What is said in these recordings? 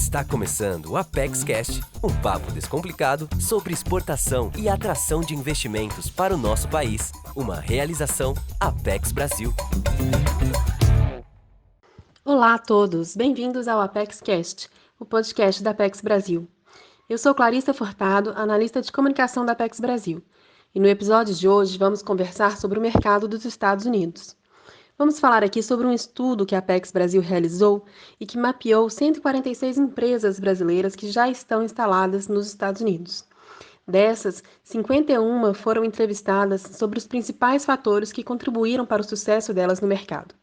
Está começando o Apex Cast, um papo descomplicado sobre exportação e atração de investimentos para o nosso país. Uma realização Apex Brasil. Olá a todos, bem-vindos ao Apex Cast, o podcast da Apex Brasil. Eu sou Clarissa Furtado, analista de comunicação da Apex Brasil, e no episódio de hoje vamos conversar sobre o mercado dos Estados Unidos. Vamos falar aqui sobre um estudo que a Apex Brasil realizou e que mapeou 146 empresas brasileiras que já estão instaladas nos Estados Unidos. Dessas, 51 foram entrevistadas sobre os principais fatores que contribuíram para o sucesso delas no mercado.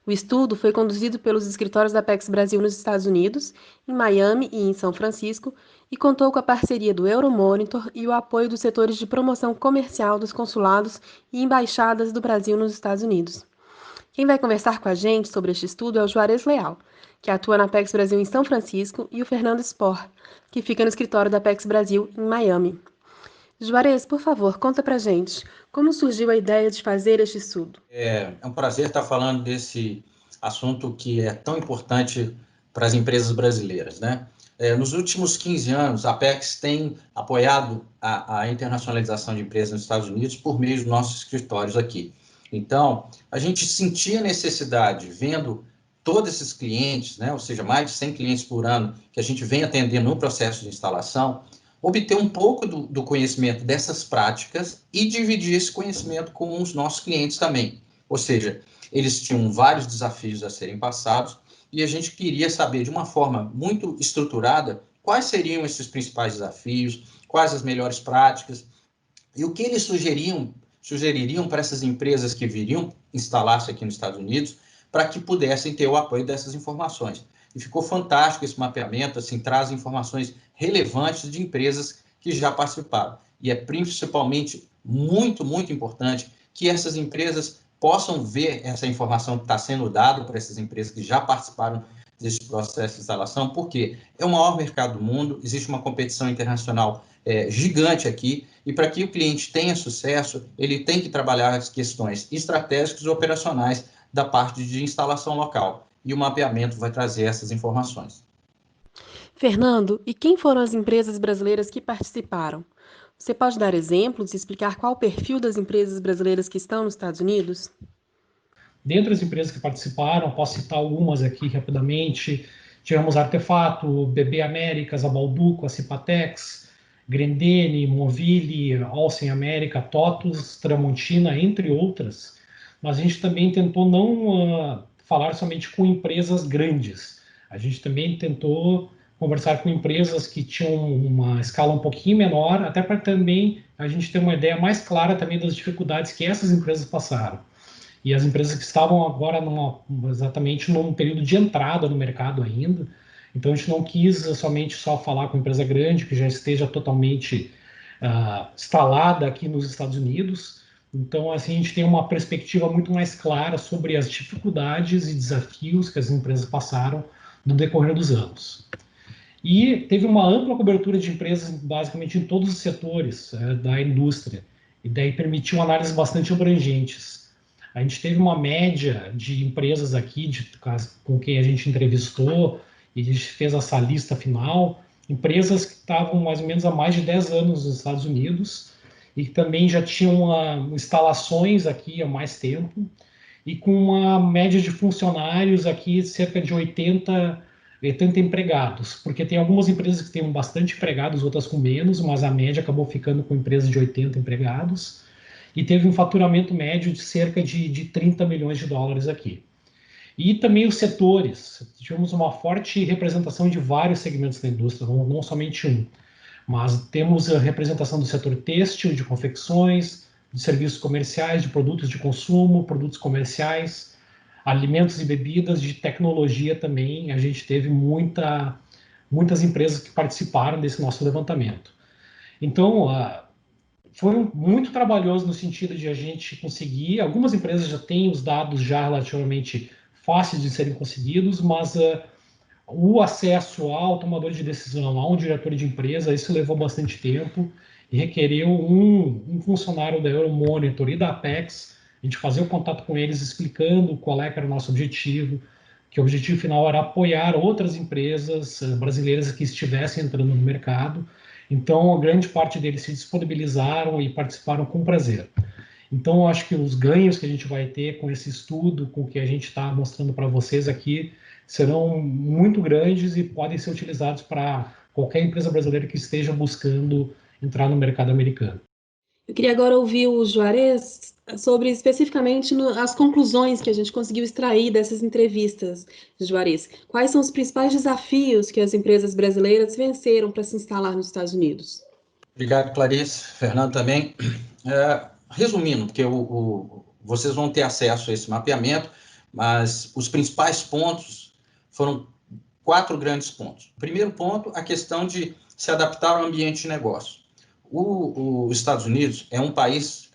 O estudo foi conduzido pelos escritórios da Apex Brasil nos Estados Unidos, em Miami e em São Francisco, e contou com a parceria do Euromonitor e o apoio dos setores de promoção comercial dos consulados e embaixadas do Brasil nos Estados Unidos. Quem vai conversar com a gente sobre este estudo é o Juarez Leal, que atua na Apex Brasil em São Francisco, e o Fernando Spor, que fica no escritório da Apex Brasil em Miami. Juarez, por favor, conta pra gente como surgiu a ideia de fazer este estudo. É um prazer estar falando desse assunto que é tão importante para as empresas brasileiras, né? Nos últimos 15 anos, a Apex tem apoiado a internacionalização de empresas nos Estados Unidos por meio dos nossos escritórios aqui. Então, a gente sentia necessidade, vendo todos esses clientes, né, ou seja, mais de 100 clientes por ano, que a gente vem atendendo no processo de instalação, obter um pouco do conhecimento dessas práticas e dividir esse conhecimento com os nossos clientes também. Ou seja, eles tinham vários desafios a serem passados e a gente queria saber de uma forma muito estruturada quais seriam esses principais desafios, quais as melhores práticas e o que eles sugeririam para essas empresas que viriam instalar-se aqui nos Estados Unidos para que pudessem ter o apoio dessas informações. E ficou fantástico esse mapeamento, assim, traz informações relevantes de empresas que já participaram. E é principalmente muito, muito importante que essas empresas possam ver essa informação que está sendo dada para essas empresas que já participaram desse processo de instalação, porque é o maior mercado do mundo, existe uma competição internacional gigante aqui, e para que o cliente tenha sucesso, ele tem que trabalhar as questões estratégicas e operacionais da parte de instalação local. E o mapeamento vai trazer essas informações. Fernando, e quem foram as empresas brasileiras que participaram? Você pode dar exemplos e explicar qual o perfil das empresas brasileiras que estão nos Estados Unidos? Dentre as empresas que participaram, posso citar algumas aqui rapidamente. Tivemos Artefato, BB Américas, a Balduco, a Cipatex, Grendene, Movile, Olsen América, TOTUS, Tramontina, entre outras. Mas a gente também tentou não falar somente com empresas grandes. A gente também tentou conversar com empresas que tinham uma escala um pouquinho menor, até para também a gente ter uma ideia mais clara também das dificuldades que essas empresas passaram. E as empresas que estavam agora exatamente num período de entrada no mercado ainda. Então, a gente não quis somente só falar com empresa grande, que já esteja totalmente instalada aqui nos Estados Unidos. Então, assim, a gente tem uma perspectiva muito mais clara sobre as dificuldades e desafios que as empresas passaram no decorrer dos anos. E teve uma ampla cobertura de empresas, basicamente em todos os setores da indústria, e daí permitiu análises bastante abrangentes. A gente teve uma média de empresas aqui, com quem a gente entrevistou, e a gente fez essa lista final, empresas que estavam mais ou menos há mais de 10 anos nos Estados Unidos, e que também já tinham instalações aqui há mais tempo, e com uma média de funcionários aqui, cerca de 80 empregados, porque tem algumas empresas que têm bastante empregados, outras com menos, mas a média acabou ficando com empresas de 80 empregados, e teve um faturamento médio de cerca de 30 milhões de dólares aqui. E também os setores, tivemos uma forte representação de vários segmentos da indústria, não somente um, mas temos a representação do setor têxtil, de confecções, de serviços comerciais, de produtos de consumo, produtos comerciais, alimentos e bebidas, de tecnologia também. A gente teve muitas empresas que participaram desse nosso levantamento. Então, foi muito trabalhoso no sentido de a gente conseguir. Algumas empresas já têm os dados já relativamente fáceis de serem conseguidos, mas o acesso ao tomador de decisão, a um diretor de empresa, isso levou bastante tempo e requereu um funcionário da Euromonitor e da Apex, a gente fazer o contato com eles explicando qual era o nosso objetivo, que o objetivo final era apoiar outras empresas brasileiras que estivessem entrando no mercado. Então, a grande parte deles se disponibilizaram e participaram com prazer. Então, eu acho que os ganhos que a gente vai ter com esse estudo, com o que a gente está mostrando para vocês aqui, serão muito grandes e podem ser utilizados para qualquer empresa brasileira que esteja buscando entrar no mercado americano. Eu queria agora ouvir o Juarez sobre especificamente as conclusões que a gente conseguiu extrair dessas entrevistas, Juarez. Quais são os principais desafios que as empresas brasileiras venceram para se instalar nos Estados Unidos? Obrigado, Clarice. Fernando também. Resumindo, porque vocês vão ter acesso a esse mapeamento, mas os principais pontos foram 4 grandes pontos. Primeiro ponto, a questão de se adaptar ao ambiente de negócio. Os Estados Unidos é um país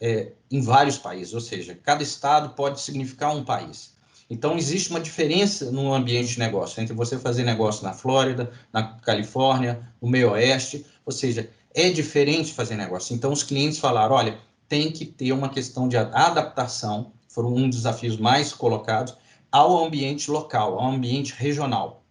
em vários países, ou seja, cada estado pode significar um país. Então, existe uma diferença no ambiente de negócio entre você fazer negócio na Flórida, na Califórnia, no meio oeste, ou seja, é diferente fazer negócio. Então, os clientes falaram, olha, tem que ter uma questão de adaptação, foram um dos desafios mais colocados, ao ambiente local, ao ambiente regional,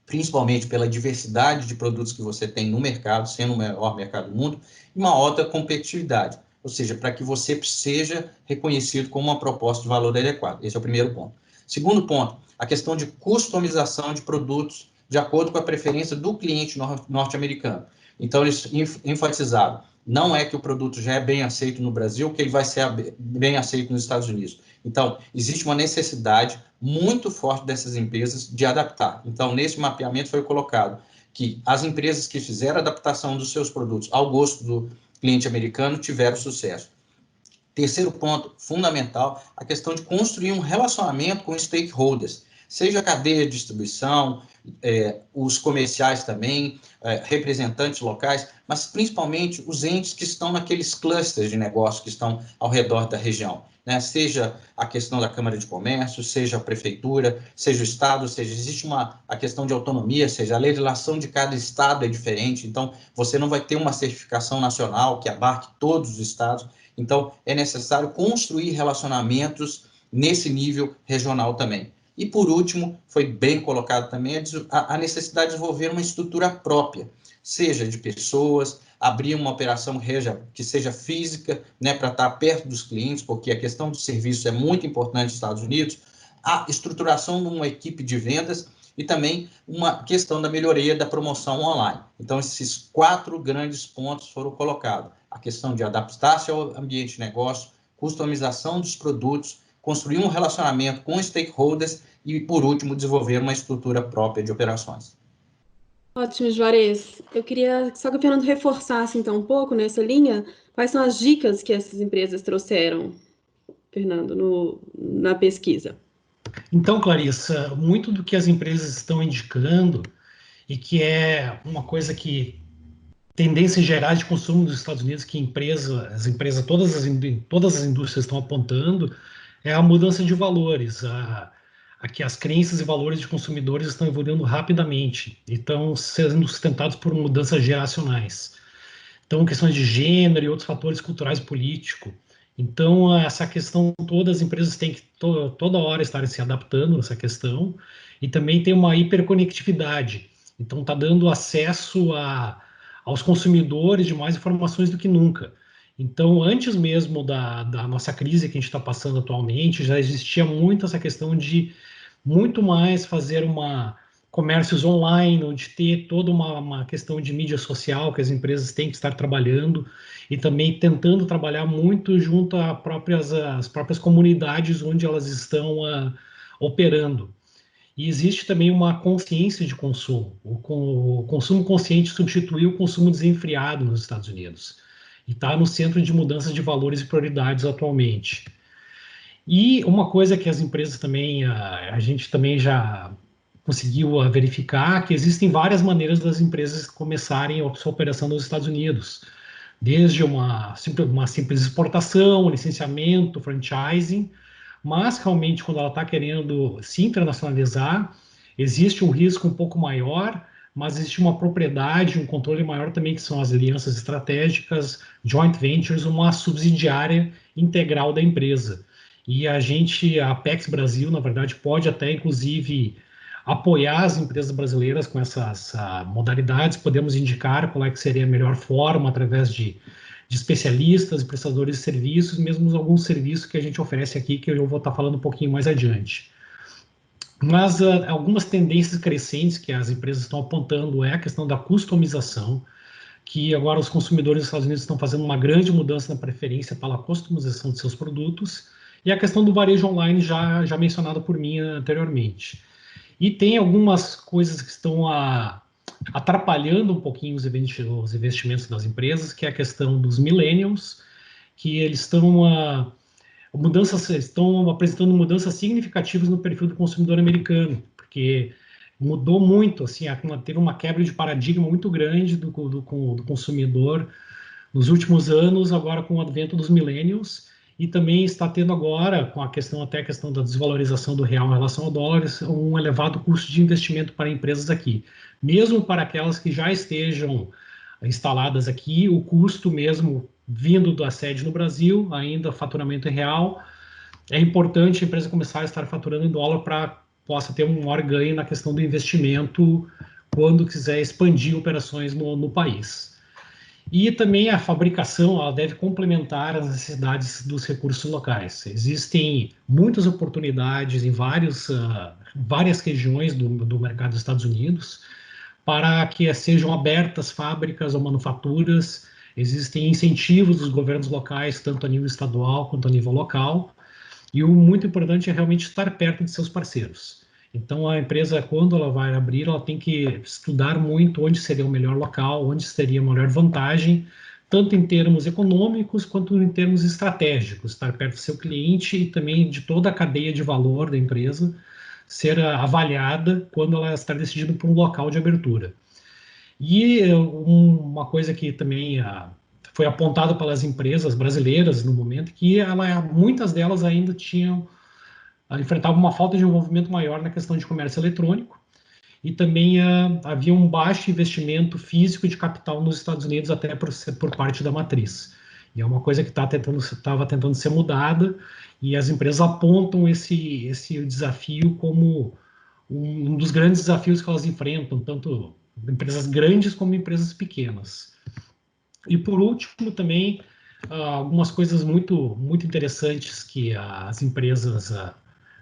principalmente pela diversidade de produtos que você tem no mercado, sendo o maior mercado do mundo, e uma alta competitividade, ou seja, para que você seja reconhecido como uma proposta de valor adequado. Esse é o primeiro ponto. Segundo ponto, a questão de customização de produtos de acordo com a preferência do cliente norte-americano. Então, eles enfatizaram, não é que o produto já é bem aceito no Brasil, que ele vai ser bem aceito nos Estados Unidos. Então, existe uma necessidade muito forte dessas empresas de adaptar. Então, nesse mapeamento foi colocado que as empresas que fizeram a adaptação dos seus produtos ao gosto do cliente americano tiveram sucesso. Terceiro ponto fundamental, a questão de construir um relacionamento com stakeholders, seja a cadeia de distribuição, os comerciais também, representantes locais, mas principalmente os entes que estão naqueles clusters de negócio que estão ao redor da região, né? Seja a questão da Câmara de Comércio, seja a Prefeitura, seja o Estado, seja existe a questão de autonomia, seja a legislação de cada Estado é diferente, então você não vai ter uma certificação nacional que abarque todos os Estados, então é necessário construir relacionamentos nesse nível regional também. E, por último, foi bem colocado também a necessidade de desenvolver uma estrutura própria, seja de pessoas, abrir uma operação que seja física, né, para estar perto dos clientes, porque a questão do serviço é muito importante nos Estados Unidos, a estruturação de uma equipe de vendas e também uma questão da melhoria da promoção online. Então, esses 4 grandes pontos foram colocados. A questão de adaptar-se ao ambiente de negócio, customização dos produtos, construir um relacionamento com stakeholders e, por último, desenvolver uma estrutura própria de operações. Ótimo, Juarez. Eu queria só que o Fernando reforçasse, então, um pouco nessa linha, quais são as dicas que essas empresas trouxeram, Fernando, na pesquisa. Então, Clarissa, muito do que as empresas estão indicando, e que é uma coisa que tendências gerais de consumo dos Estados Unidos que as empresas, todas as indústrias estão apontando, é a mudança de valores, que as crenças e valores de consumidores estão evoluindo rapidamente e estão sendo sustentados por mudanças geracionais. Então, questões de gênero e outros fatores culturais e políticos. Então, essa questão, todas as empresas têm que toda hora estarem se adaptando nessa questão e também tem uma hiperconectividade. Então, está dando acesso aos consumidores de mais informações do que nunca. Então, antes mesmo da nossa crise que a gente está passando atualmente, já existia muito essa questão de muito mais fazer comércios online, de ter toda uma questão de mídia social que as empresas têm que estar trabalhando e também tentando trabalhar muito junto às próprias comunidades onde elas estão operando. E existe também uma consciência de consumo. O consumo consciente substituiu o consumo desenfreado nos Estados Unidos. E está no centro de mudanças de valores e prioridades atualmente. E uma coisa que as empresas também, a gente também já conseguiu verificar, que existem várias maneiras das empresas começarem a sua operação nos Estados Unidos. Desde uma simples exportação, licenciamento, franchising, mas realmente quando ela está querendo se internacionalizar, existe um risco um pouco maior, mas existe uma propriedade, um controle maior também, que são as alianças estratégicas, joint ventures, uma subsidiária integral da empresa. E a Apex Brasil, na verdade, pode até, inclusive, apoiar as empresas brasileiras com essas modalidades, podemos indicar qual é que seria a melhor forma através de especialistas e prestadores de serviços, mesmo alguns serviços que a gente oferece aqui, que eu vou estar falando um pouquinho mais adiante. Mas algumas tendências crescentes que as empresas estão apontando é a questão da customização, que agora os consumidores dos Estados Unidos estão fazendo uma grande mudança na preferência pela customização de seus produtos, e a questão do varejo online já mencionada por mim anteriormente. E tem algumas coisas que estão atrapalhando um pouquinho os investimentos das empresas, que é a questão dos millennials, que eles estão apresentando mudanças significativas no perfil do consumidor americano, porque mudou muito, assim, teve uma quebra de paradigma muito grande do consumidor nos últimos anos, agora com o advento dos millennials, e também está tendo agora, com a questão da desvalorização do real em relação ao dólar, um elevado custo de investimento para empresas aqui. Mesmo para aquelas que já estejam instaladas aqui, o custo mesmo vindo da sede no Brasil, ainda faturamento em real, é importante a empresa começar a estar faturando em dólar para possa ter um maior ganho na questão do investimento quando quiser expandir operações no país. E também a fabricação, ela deve complementar as necessidades dos recursos locais. Existem muitas oportunidades em várias regiões do mercado dos Estados Unidos para que sejam abertas fábricas ou manufaturas. Existem incentivos dos governos locais, tanto a nível estadual quanto a nível local. E o muito importante é realmente estar perto de seus parceiros. Então, a empresa, quando ela vai abrir, ela tem que estudar muito onde seria o melhor local, onde seria a melhor vantagem, tanto em termos econômicos quanto em termos estratégicos, estar perto do seu cliente e também de toda a cadeia de valor da empresa ser avaliada quando ela está decidindo por um local de abertura. E uma coisa que também foi apontada pelas empresas brasileiras no momento, que muitas delas ainda enfrentavam uma falta de envolvimento maior na questão de comércio eletrônico, e também havia um baixo investimento físico de capital nos Estados Unidos, até por parte da matriz. E é uma coisa que estava tentando ser mudada, e as empresas apontam esse desafio como um dos grandes desafios que elas enfrentam, tanto empresas grandes como empresas pequenas. E por último também, algumas coisas muito, muito interessantes que as empresas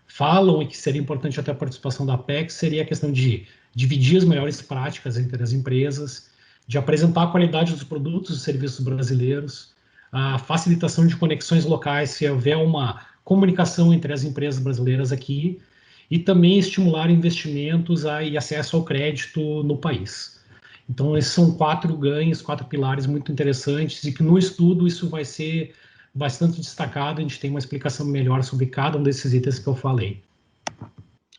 falam e que seria importante até a participação da Apex, seria a questão de dividir as melhores práticas entre as empresas, de apresentar a qualidade dos produtos e serviços brasileiros, a facilitação de conexões locais, se houver uma comunicação entre as empresas brasileiras aqui, e também estimular investimentos e acesso ao crédito no país. Então, esses são 4 ganhos, 4 pilares muito interessantes, e que no estudo isso vai ser bastante destacado, a gente tem uma explicação melhor sobre cada um desses itens que eu falei.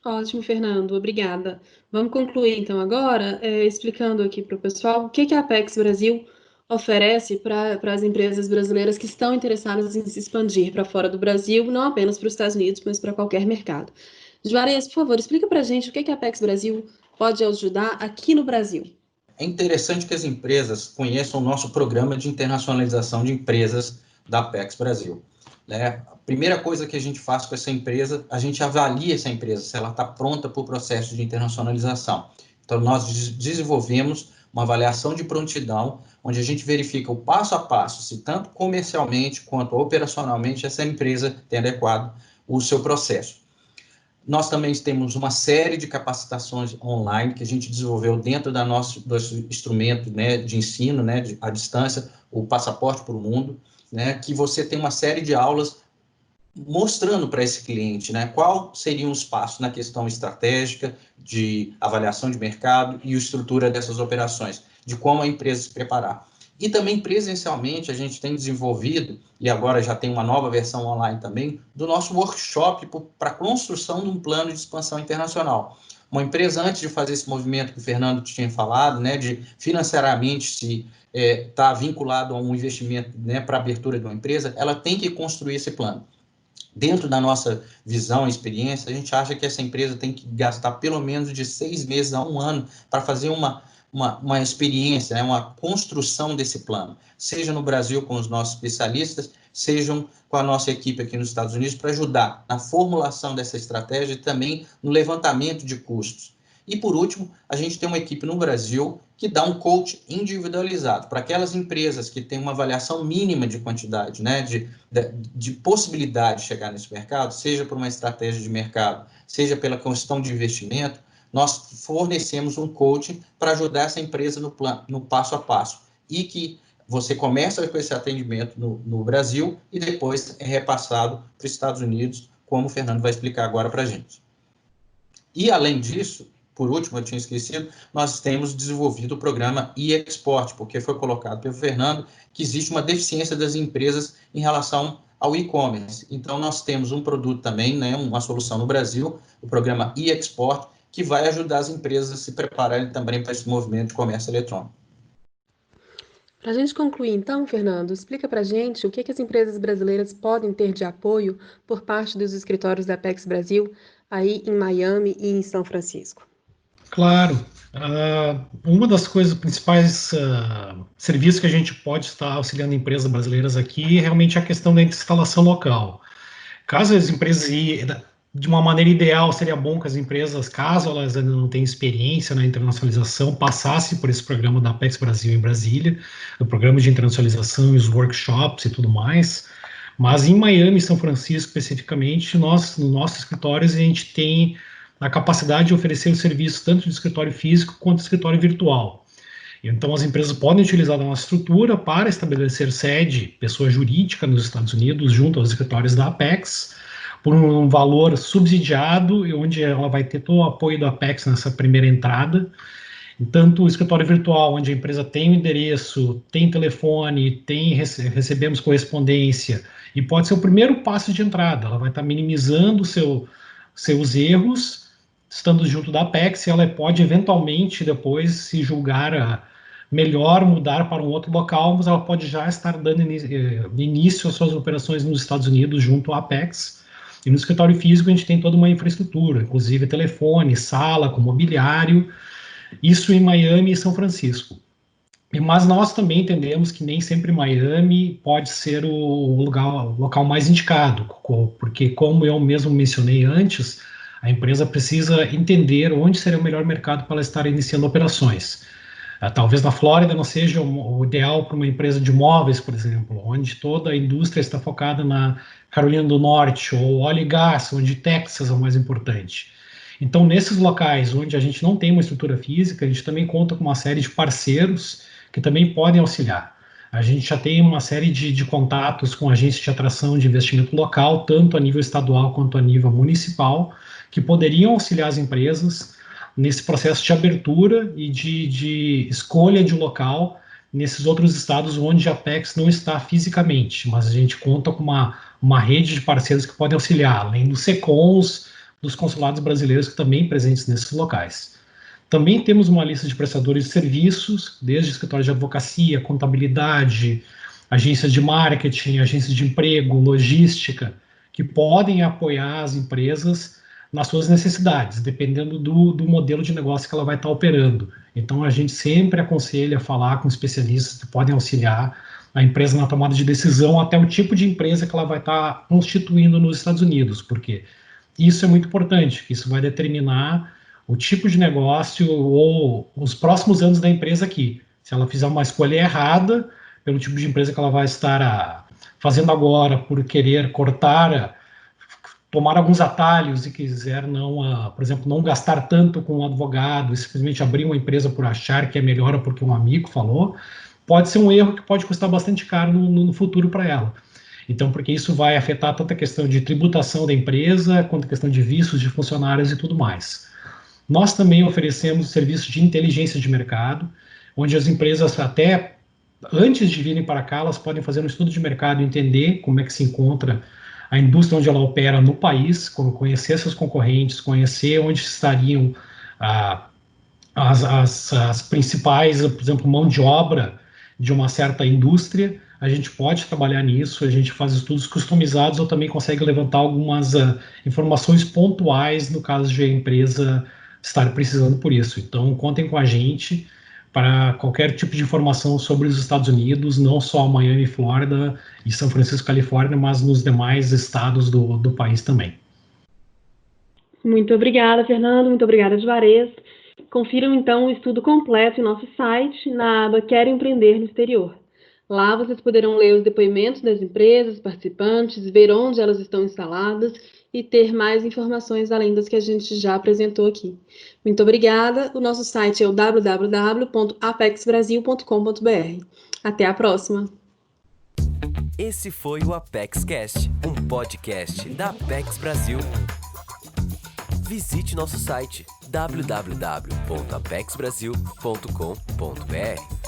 Ótimo, Fernando, obrigada. Vamos concluir então agora, explicando aqui para o pessoal o que a Apex Brasil oferece para as empresas brasileiras que estão interessadas em se expandir para fora do Brasil, não apenas para os Estados Unidos, mas para qualquer mercado. Juarez, por favor, explica para a gente o que a Apex Brasil pode ajudar aqui no Brasil. É interessante que as empresas conheçam o nosso programa de internacionalização de empresas da Apex Brasil. Né? A primeira coisa que a gente faz com essa empresa, a gente avalia essa empresa, se ela está pronta para o processo de internacionalização. Então, nós desenvolvemos uma avaliação de prontidão, onde a gente verifica o passo a passo, se tanto comercialmente quanto operacionalmente essa empresa tem adequado o seu processo. Nós também temos uma série de capacitações online que a gente desenvolveu dentro do nosso instrumento, né, de ensino, né, à distância, o Passaporte para o Mundo, né, que você tem uma série de aulas mostrando para esse cliente, né, qual seriam os passos na questão estratégica, de avaliação de mercado e estrutura dessas operações, de como a empresa se preparar. E também presencialmente a gente tem desenvolvido, e agora já tem uma nova versão online também, do nosso workshop para a construção de um plano de expansão internacional. Uma empresa, antes de fazer esse movimento que o Fernando tinha falado, né, de financeiramente se está vinculado a um investimento, né, para a abertura de uma empresa, ela tem que construir esse plano. Dentro da nossa visão e experiência, a gente acha que essa empresa tem que gastar pelo menos de 6 meses a 1 ano para fazer uma experiência, né, uma construção desse plano, seja no Brasil com os nossos especialistas, sejam com a nossa equipe aqui nos Estados Unidos para ajudar na formulação dessa estratégia e também no levantamento de custos. E, por último, a gente tem uma equipe no Brasil que dá um coach individualizado para aquelas empresas que têm uma avaliação mínima de quantidade, né, de possibilidade de chegar nesse mercado, seja por uma estratégia de mercado, seja pela questão de investimento. Nós fornecemos um coaching para ajudar essa empresa no passo a passo e que você começa com esse atendimento no Brasil e depois é repassado para os Estados Unidos, como o Fernando vai explicar agora para a gente. E, além disso, por último, eu tinha esquecido, nós temos desenvolvido o programa e-export, porque foi colocado pelo Fernando que existe uma deficiência das empresas em relação ao e-commerce. Então, nós temos um produto também, né, uma solução no Brasil, o programa e-export, que vai ajudar as empresas a se prepararem também para esse movimento de comércio eletrônico. Para a gente concluir, então, Fernando, explica para a gente o que as empresas brasileiras podem ter de apoio por parte dos escritórios da Apex Brasil, aí em Miami e em São Francisco. Claro. Uma das coisas principais serviços que a gente pode estar auxiliando empresas brasileiras aqui é realmente a questão da instalação local. Caso as empresas, de uma maneira ideal, seria bom que as empresas, caso elas ainda não tenham experiência na internacionalização, passassem por esse programa da Apex Brasil em Brasília, o programa de internacionalização e os workshops e tudo mais. Mas em Miami e São Francisco, especificamente, nos nossos escritórios, a gente tem a capacidade de oferecer o serviço tanto de escritório físico quanto de escritório virtual. Então, as empresas podem utilizar a nossa estrutura para estabelecer sede, pessoa jurídica nos Estados Unidos, junto aos escritórios da Apex, por um valor subsidiado, onde ela vai ter todo o apoio da Apex nessa primeira entrada. Tanto o escritório virtual, onde a empresa tem o endereço, tem telefone, recebemos correspondência, e pode ser o primeiro passo de entrada. Ela vai estar minimizando seus erros, estando junto da Apex, e ela pode eventualmente depois se julgar melhor mudar para um outro local, mas ela pode já estar dando início às suas operações nos Estados Unidos junto à Apex. E no escritório físico a gente tem toda uma infraestrutura, inclusive telefone, sala, com mobiliário, isso em Miami e São Francisco. Mas nós também entendemos que nem sempre Miami pode ser o local mais indicado, porque, como eu mesmo mencionei antes, a empresa precisa entender onde seria o melhor mercado para ela estar iniciando operações. Talvez na Flórida não seja o ideal para uma empresa de móveis, por exemplo, onde toda a indústria está focada na Carolina do Norte, ou óleo e gás, onde Texas é o mais importante. Então, nesses locais onde a gente não tem uma estrutura física, a gente também conta com uma série de parceiros que também podem auxiliar. A gente já tem uma série de contatos com agências de atração de investimento local, tanto a nível estadual quanto a nível municipal, que poderiam auxiliar as empresas nesse processo de abertura e de escolha de local nesses outros estados onde a Apex não está fisicamente, mas a gente conta com uma rede de parceiros que podem auxiliar, além dos SECONs, dos consulados brasileiros que também presentes nesses locais. Também temos uma lista de prestadores de serviços, desde escritórios de advocacia, contabilidade, agências de marketing, agências de emprego, logística, que podem apoiar as empresas nas suas necessidades, dependendo do modelo de negócio que ela vai estar operando. Então, a gente sempre aconselha a falar com especialistas que podem auxiliar a empresa na tomada de decisão, até o tipo de empresa que ela vai estar constituindo nos Estados Unidos, porque isso é muito importante, isso vai determinar o tipo de negócio ou os próximos anos da empresa aqui. Se ela fizer uma escolha errada, pelo tipo de empresa que ela vai estar fazendo agora, por querer tomar alguns atalhos e quiser por exemplo, não gastar tanto com um advogado e simplesmente abrir uma empresa por achar que é melhor ou porque um amigo falou, pode ser um erro que pode custar bastante caro no futuro para ela. Então, porque isso vai afetar tanto a questão de tributação da empresa, quanto a questão de vistos de funcionários e tudo mais. Nós também oferecemos serviços de inteligência de mercado, onde as empresas, até antes de virem para cá, elas podem fazer um estudo de mercado, entender como é que se encontra a indústria onde ela opera no país, conhecer seus concorrentes, conhecer onde estariam as principais, por exemplo, mão de obra de uma certa indústria. A gente pode trabalhar nisso, a gente faz estudos customizados ou também consegue levantar algumas informações pontuais no caso de a empresa estar precisando por isso. Então, contem com a gente para qualquer tipo de informação sobre os Estados Unidos, não só Miami, Flórida e São Francisco, Califórnia, mas nos demais estados do país também. Muito obrigada, Fernando. Muito obrigada, Juarez. Confiram, então, o estudo completo em nosso site, na aba Quero Empreender no Exterior. Lá vocês poderão ler os depoimentos das empresas participantes, ver onde elas estão instaladas e ter mais informações além das que a gente já apresentou aqui. Muito obrigada. O nosso site é o www.apexbrasil.com.br. Até a próxima. Esse foi o ApexCast, um podcast da Apex Brasil. Visite nosso site www.apexbrasil.com.br.